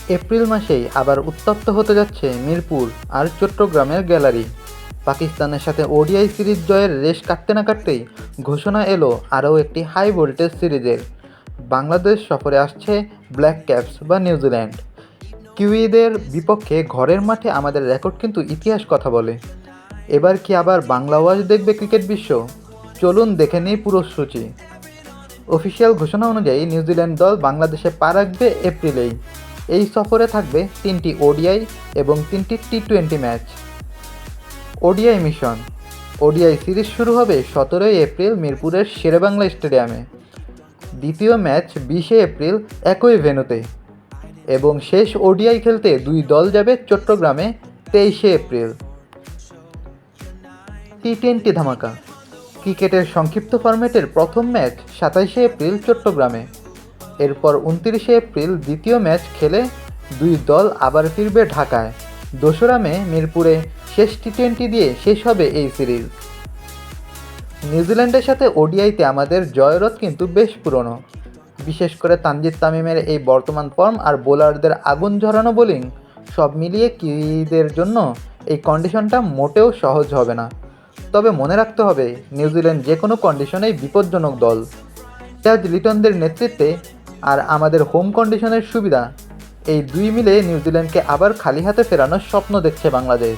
April মাসেই আবার উত্তপ্ত হতে যাচ্ছে মিরপুর আর চট্টগ্রামের গ্যালারি। পাকিস্তানের সাথে ওডিআই সিরিজ জয়ের রেশ কাটতে না কাটতেই ঘোষণা এলো আরও একটি হাই ভোল্টেজ সিরিজের। বাংলাদেশ সফরে আসছে ব্ল্যাক ক্যাপস বা নিউজিল্যান্ড। কিউইদের বিপক্ষে ঘরের মাঠে আমাদের রেকর্ড কিন্তু ইতিহাস কথা বলে। এবার কি আবার বাংলা ওয়াচ দেখবে ক্রিকেট বিশ্ব? চলুন দেখে নিই পুরো সূচি। অফিসিয়াল ঘোষণা অনুযায়ী নিউজিল্যান্ড দল বাংলাদেশে পা রাখবে এপ্রিলেই। এই সফরে থাকবে 3টি ওডিআই এবং 3টি টি-20 match. ODI mission. ODI series শুরু হবে 17 এপ্রিল মিরপুরের শেরেবাংলা স্টেডিয়ামে। দ্বিতীয় ম্যাচ 20 এপ্রিল একই ভেন্যুতে এবং শেষ ওডিআই খেলতে দুই দল যাবে চট্টগ্রামে 23 এপ্রিল। টি-20 ধামাকা। ক্রিকেটের সংক্ষিপ্ত ফরম্যাটের প্রথম ম্যাচ 27 এপ্রিল চট্টগ্রামে। এরপর 29 এপ্রিল দ্বিতীয় ম্যাচ খেলে দুই দল আবার ফিরবে ঢাকায়। 2রা মে মিরপুরে শেষ টি-20 দিয়ে শেষ হবে এই সিরিজ। নিউজিল্যান্ডের সাথে ওডিআইতে আমাদের জয়রথ কিন্তু বেশ পুরনো। বিশেষ করে তানজিদ তামিমের এই বর্তমান ফর্ম আর বোলারদের আগুন ঝরানো বোলিং সব মিলিয়ে কিউইদের জন্য এই কন্ডিশনটা মোটেও সহজ হবে না। তবে মনে রাখতে হবে নিউজিল্যান্ড যে কোনো কন্ডিশনেই বিপজ্জনক দল। সিরাজ লিটনদের নেতৃত্বে আর আমাদের হোম কন্ডিশনের সুবিধা, এই দুই মিলে নিউজিল্যান্ডকে আবার খালি হাতে ফেরানোর স্বপ্ন দেখছে বাংলাদেশ।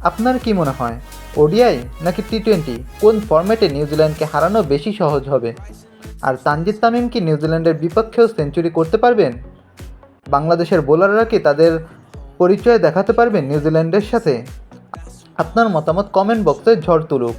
আপনার কি মনে হয়, ওডিআই নাকি টি-20 কোন ফরম্যাটে নিউজিল্যান্ডকে হারানো বেশি সহজ হবে? আর তানজিদ তামিম কি নিউজিল্যান্ডের বিপক্ষেও সেঞ্চুরি করতে পারবেন? বাংলাদেশের বোলাররা কি তাদের পরিচয় দেখাতে পারবেন নিউজিল্যান্ডের সাথে? আপনার মতামত কমেন্ট বক্সে ঝড় তুলুক।